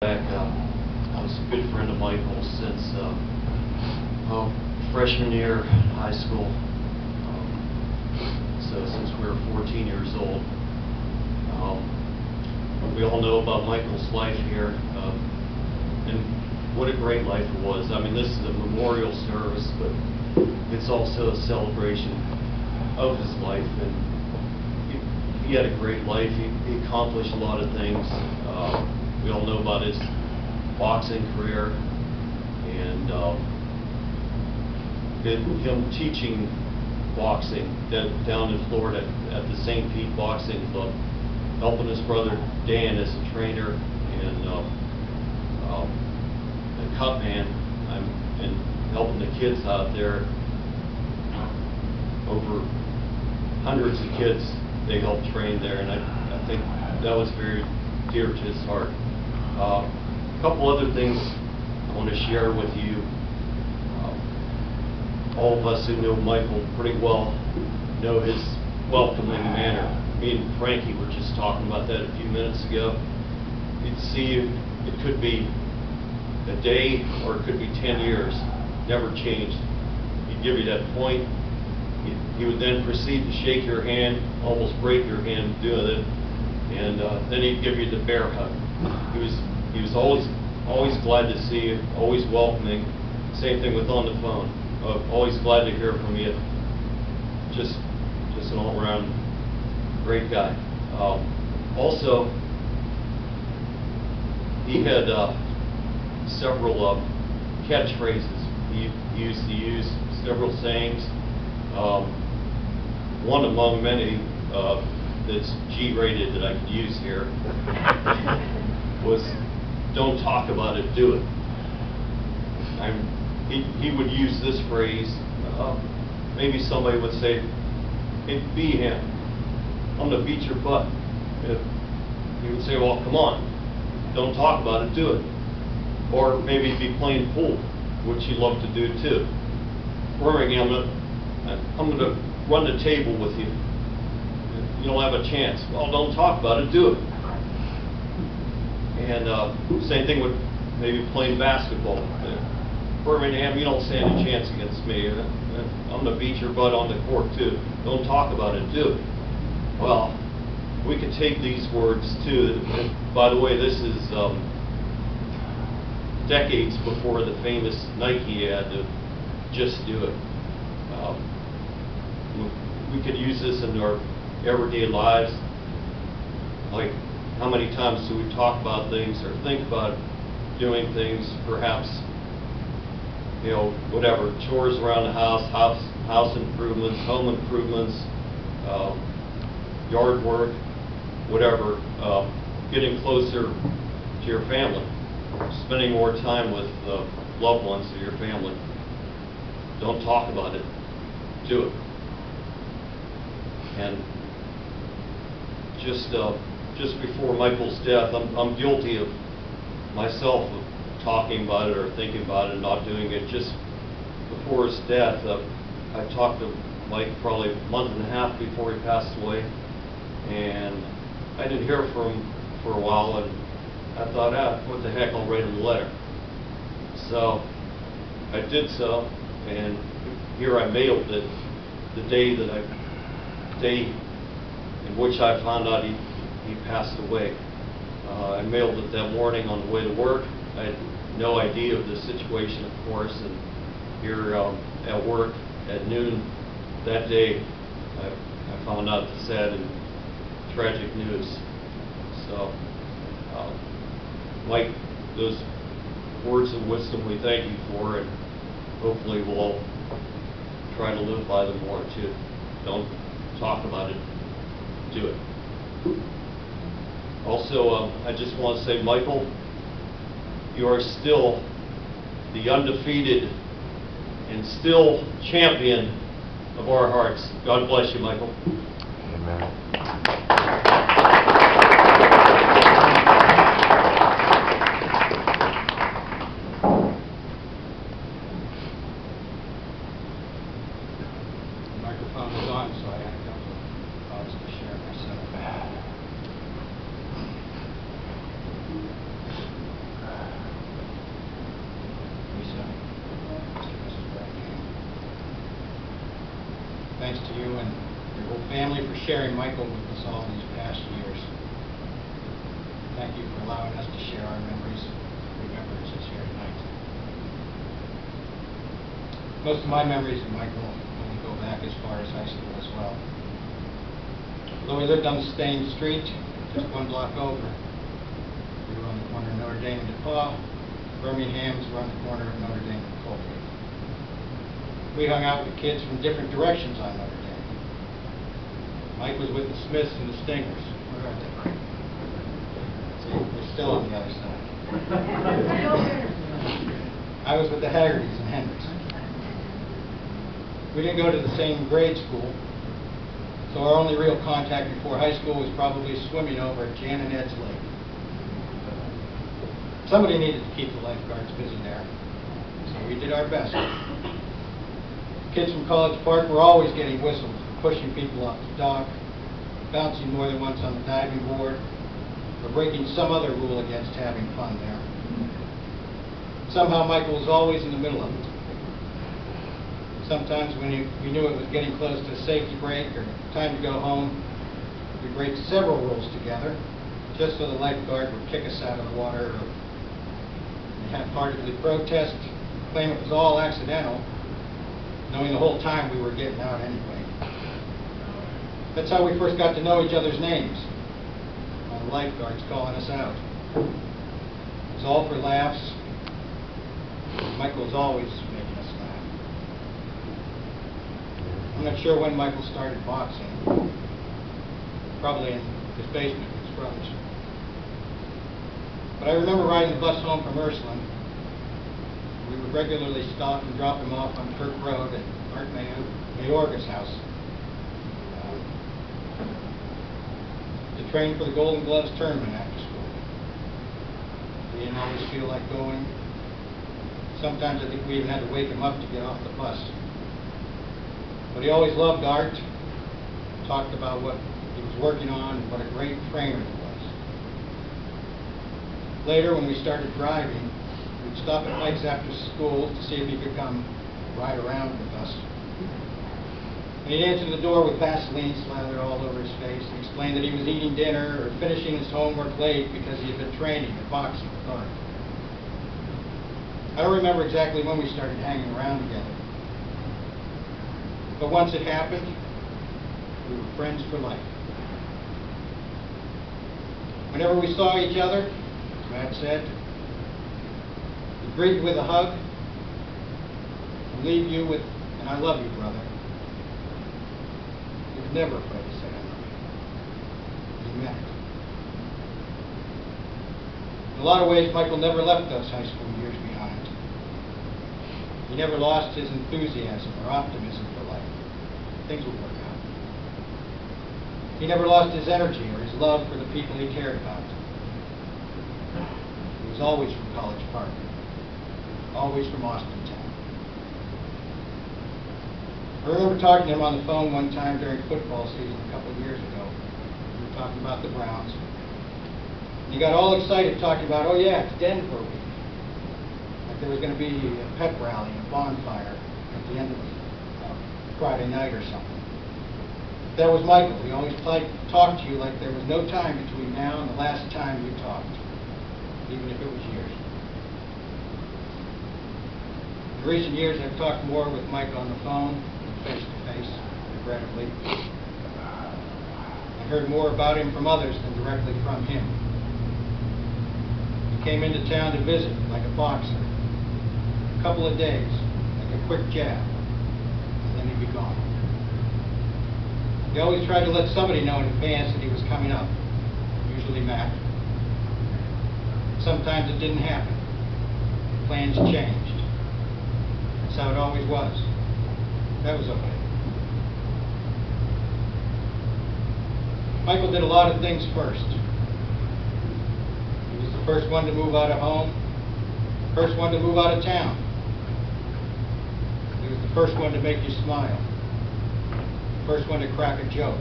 Back, I was a good friend of Michael's since freshman year in high school. So since we were 14 years old. We all know about Michael's life here, and what a great life it was. I mean, this is a memorial service, but it's also a celebration of his life. And he had a great life. He accomplished a lot of things. We all know about his boxing career and him teaching boxing down in Florida at the St. Pete Boxing Club, helping his brother Dan as a trainer and a cut man, and helping the kids out there. Over hundreds of kids they helped train there, and I think that was very dear to his heart. A couple other things I want to share with you. All of us who know Michael pretty well know his welcoming manner. Me and Frankie were just talking about that a few minutes ago. You'd see it could be a day or it could be 10 years. Never changed. He'd give you that point. He would then proceed to shake your hand, almost break your hand doing it, and then he'd give you the bear hug. He was always glad to see you, always welcoming. Same thing with on the phone. Always glad to hear from you. Just an all-around great guy. Also, he had several catchphrases. He used to use several sayings. One among many that's G-rated that I could use here was, "Don't talk about it, do it." He would use this phrase. Maybe somebody would say, "Hey, be him. I'm going to beat your butt." He would say, "Well, come on. Don't talk about it, do it." Or maybe he'd be playing pool, which he loved to do too. Birmingham, I'm going to run the table with you. You don't have a chance. Well, don't talk about it, do it. And same thing with maybe playing basketball. Birmingham, you don't stand a chance against me. I'm going to beat your butt on the court too. Don't talk about it, do it. Well, we could take these words too. And by the way, this is decades before the famous Nike ad of "Just Do It." We could use this in our everyday lives. Like, how many times do we talk about things or think about doing things, perhaps, you know, whatever, chores around the house improvements, home improvements, yard work, whatever, getting closer to your family, spending more time with loved ones of your family. Don't talk about it, do it. And just before Michael's death, I'm guilty of myself of talking about it or thinking about it and not doing it. Just before his death, I talked to Mike probably a month and a half before he passed away, and I didn't hear from him for a while, and I thought, what the heck, I'll write him a letter. So I did so, and here I mailed it the day in which I found out he passed away. I mailed it that morning on the way to work. I had no idea of the situation, of course, and here at work at noon that day, I found out the sad and tragic news. So, Mike, those words of wisdom we thank you for, and hopefully we'll all try to live by them more too. Don't talk about it, do it. Also, I just want to say, Michael, you are still the undefeated and still champion of our hearts. God bless you, Michael. Amen. The microphone was on, so I had to go to Bob's to share myself. thanks to you and your whole family for sharing Michael with us all these past years. Thank you for allowing us to share our memories and remembrances here tonight. Most of my memories of Michael only go back as far as high school as well. Though we lived on the same street, just 1 block over, we were on the corner of Notre Dame and DePaul. Birmingham's were on the corner of Notre Dame and Colgate. We hung out with kids from different directions on Notre Dame. Mike was with the Smiths and the Stingers. Where are they? See, they're still on the other side. I was with the Haggertys and Hendricks. We didn't go to the same grade school, so our only real contact before high school was probably swimming over at Jan and Ed's lake. Somebody needed to keep the lifeguards busy there, so we did our best. Kids from College Park were always getting whistled for pushing people off the dock, bouncing more than once on the diving board, or breaking some other rule against having fun there. Somehow Michael was always in the middle of it. Sometimes when we knew it was getting close to a safety break or time to go home, we'd break several rules together, just so the lifeguard would kick us out of the water or half-heartedly protest, claim it was all accidental, knowing the whole time we were getting out anyway. That's how we first got to know each other's names, while the lifeguards calling us out. It was all for laughs. Michael was always making us laugh. I'm not sure when Michael started boxing. Probably in his basement with his brothers. But I remember riding the bus home from Ursuline. We would regularly stop and drop him off on Kirk Road at Art Mayorga's house to train for the Golden Gloves tournament after school. We didn't always feel like going. Sometimes I think we even had to wake him up to get off the bus. But he always loved art, talked about what he was working on, and what a great trainer he was. Later, when we started driving, we'd stop at Mike's after school to see if he could come ride around with us. And he'd answer the door with Vaseline slathered all over his face and explain that he was eating dinner or finishing his homework late because he had been training at boxing with art. I don't remember exactly when we started hanging around together. But once it happened, we were friends for life. Whenever we saw each other, Matt said, we greet you with a hug and leave you with, and I love you, brother. He was never afraid to say I love you. He meant it. In a lot of ways, Michael never left those high school years behind. He never lost his enthusiasm or optimism for life. Things would work out. He never lost his energy or his love for the people he cared about. He was always from College Park, always from Austintown. I remember talking to him on the phone one time during football season a couple of years ago. We were talking about the Browns. And he got all excited talking about, oh yeah, it's Denver week. Like there was going to be a pep rally, a bonfire at the end of Friday night or something. That was Michael. He always talked to you like there was no time between now and the last time you talked, even if it was years. In recent years, I've talked more with Mike on the phone than face-to-face, regrettably. I heard more about him from others than directly from him. He came into town to visit like a boxer. A couple of days, like a quick jab, and then he'd be gone. He always tried to let somebody know in advance that he was coming up, usually Matt. Sometimes it didn't happen. Plans changed. That's how it always was. That was okay. Michael did a lot of things first. He was the first one to move out of home, first one to move out of town. He was the first one to make you smile. First one to crack a joke.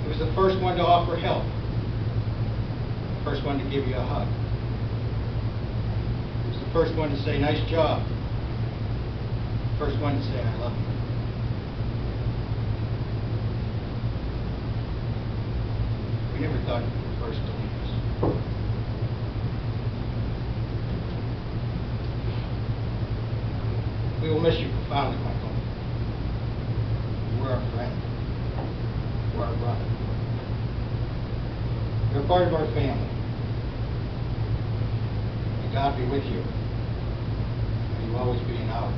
He was the first one to offer help. The first one to give you a hug. He was the first one to say, nice job. The first one to say, I love you. We never thought you were first to leave us. We will miss you profoundly, Michael. You were our friend. You were our brother. You're a part of our family. May God be with you. May you always be in our